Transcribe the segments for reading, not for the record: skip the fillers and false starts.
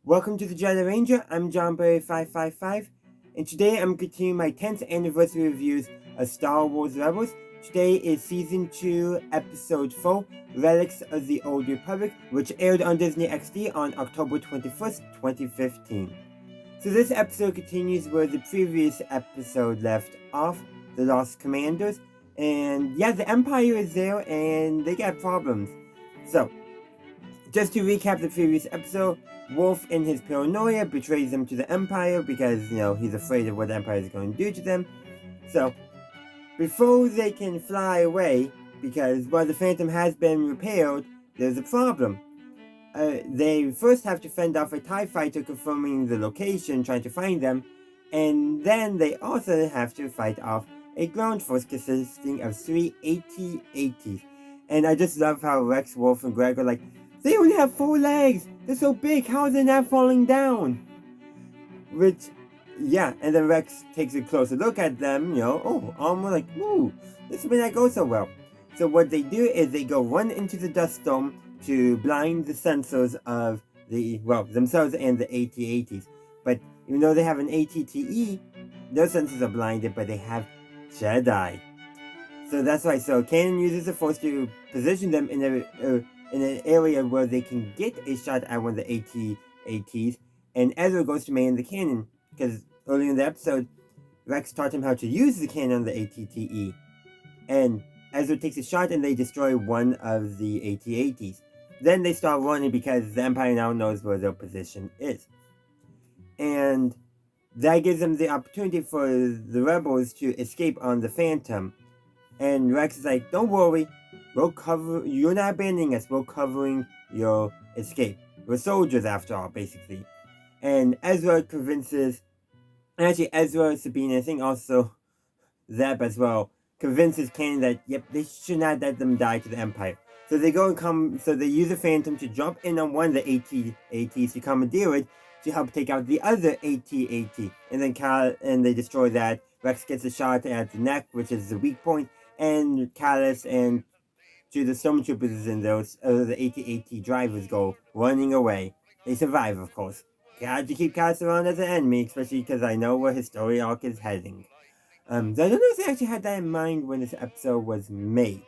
Welcome to the Jedi Ranger. I'm JohnBerry555, and today I'm continuing my 10th anniversary reviews of Star Wars Rebels. Today is Season 2, Episode 4, Relics of the Old Republic, which aired on DisneyXD on October 21st, 2015. So this episode continues where the previous episode left off, the Lost Commanders, and yeah, the Empire is there and they got problems. So, just to recap the previous episode, Wolf in his paranoia betrays them to the Empire because, he's afraid of what the Empire is going to do to them. So, before they can fly away, because while the Phantom has been repaired, there's a problem. They first have to fend off a TIE fighter confirming the location, trying to find them, and then they also have to fight off a ground force consisting of 3 AT-ATs. And I just love how Rex, Wolf, and Greg are like, they only have 4 legs! They're so big, how are they not falling down? Which, yeah, and then Rex takes a closer look at them, armor like, ooh, this may not go so well. So what they do is they go run into the dust storm to blind the sensors of themselves and the AT-ATs. But even though they have an ATTE, their sensors are blinded, but they have Jedi. So that's why, Kanan uses the Force to position them in an area where they can get a shot at one of the AT-ATs, and Ezra goes to man the cannon, because earlier in the episode, Rex taught him how to use the cannon on the ATTE, and Ezra takes a shot and they destroy one of the AT-ATs. Then they start running because the Empire now knows where their position is. And that gives them the opportunity for the rebels to escape on the Phantom. And Rex is like, don't worry, you're not abandoning us, we're covering your escape. We're soldiers after all, basically. And Ezra convinces, Ezra, Sabine, I think also Zeb as well, convinces Kanan that, they should not let them die to the Empire. So they they use the Phantom to jump in on one of the AT-ATs to commandeer it to help take out the other AT-AT. And then they destroy that. Rex gets a shot at the neck, which is the weak point, and Callus and to the stormtroopers and those the AT-AT drivers go running away. They survive, of course. Got to keep Callus around as an enemy, especially because I know where his story arc is heading. I don't know if they actually had that in mind when this episode was made.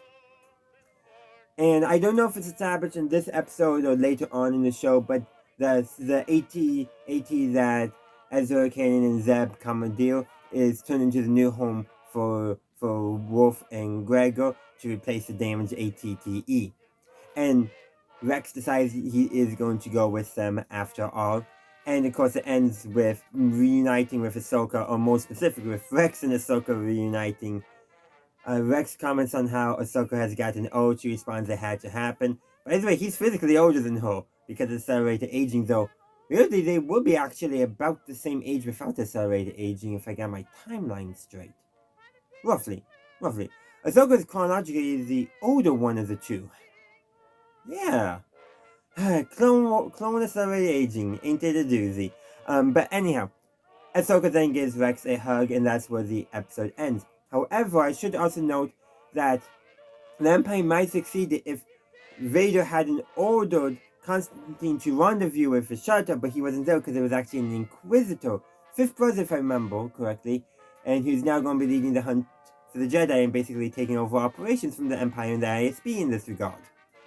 And I don't know if it's established in this episode or later on in the show, but the AT-AT that Ezra, Kanan, and Zeb commandeer is turned into the new home for Wolf and Gregor to replace the damaged ATTE. And Rex decides he is going to go with them after all. And of course it ends with reuniting with Ahsoka, or more specifically with Rex and Ahsoka reuniting. Rex comments on how Ahsoka has gotten old. She responds it had to happen. By the way, he's physically older than her because of accelerated aging, though really they would be actually about the same age without accelerated aging if I got my timeline straight. Roughly. Ahsoka is chronologically the older one of the two. Yeah. Clone accelerated aging, ain't it a doozy? But anyhow, Ahsoka then gives Rex a hug, and that's where the episode ends. However, I should also note that the Empire might succeed if Vader hadn't ordered Constantine to rendezvous with Ashata, but he wasn't there because it was actually an Inquisitor, fifth brother if I remember correctly, and he's now going to be leading the hunt for the Jedi and basically taking over operations from the Empire and the ISB in this regard.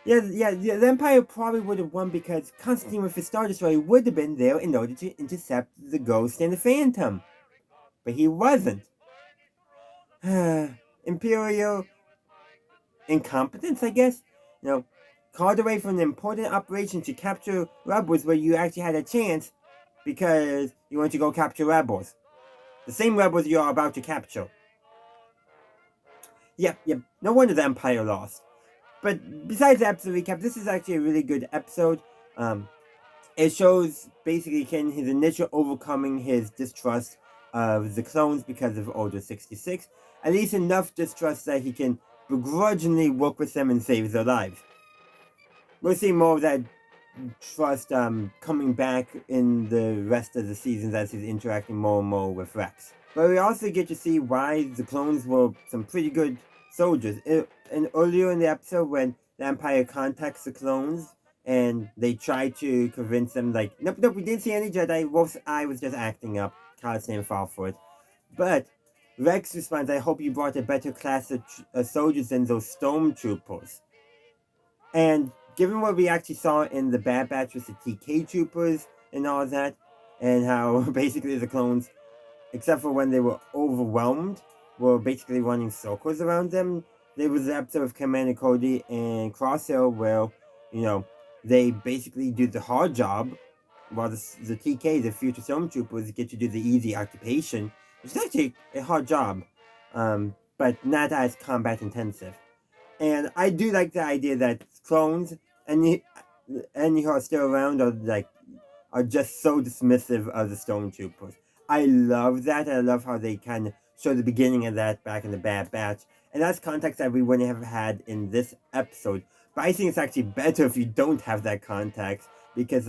Yeah, the Empire probably would have won because Constantine with his Star Destroyer would have been there in order to intercept the Ghost and the Phantom. But he wasn't. Imperial incompetence, I guess? Called away from an important operation to capture rebels where you actually had a chance because you want to go capture rebels. The same rebels you are about to capture. Yep. No wonder the Empire lost. But besides the episode recap, this is actually a really good episode. It shows basically his initial overcoming his distrust of the clones because of Order 66. At least enough distrust that he can begrudgingly work with them and save their lives. We'll see more of that trust coming back in the rest of the seasons as he's interacting more and more with Rex. But we also get to see why the clones were some pretty good soldiers. And earlier in the episode when the Empire contacts the clones and they try to convince them like, nope, nope, we didn't see any Jedi. Wolf's eye was just acting up. Kylo didn't fall for it. But Rex responds, I hope you brought a better class of soldiers than those stormtroopers. And given what we actually saw in the Bad Batch with the TK troopers and all that, and how basically the clones, except for when they were overwhelmed, were basically running circles around them. There was an episode of Commander Cody and Crosshair where, they basically do the hard job, while the TK, the future stormtroopers, get to do the easy occupation, which is actually a hard job, but not as combat intensive. And I do like the idea that clones and who are still around are just so dismissive of the stormtroopers. I love that. I love how they kind of show the beginning of that back in the Bad Batch, and that's context that we wouldn't have had in this episode. But I think it's actually better if you don't have that context, because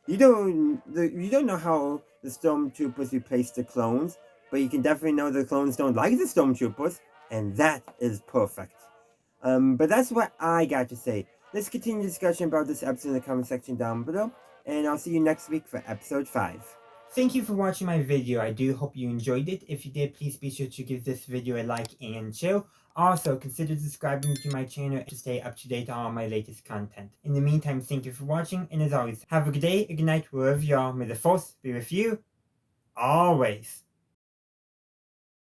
you don't know how the stormtroopers replace the clones, but you can definitely know the clones don't like the stormtroopers, and that is perfect. But that's what I got to say. Let's continue discussion about this episode in the comment section down below, and I'll see you next week for episode 5. Thank you for watching my video. I do hope you enjoyed it. If you did, please be sure to give this video a like and share. Also, consider subscribing to my channel to stay up to date on all my latest content. In the meantime, thank you for watching, and as always, have a good day, a good night, wherever you are. May the Force be with you always.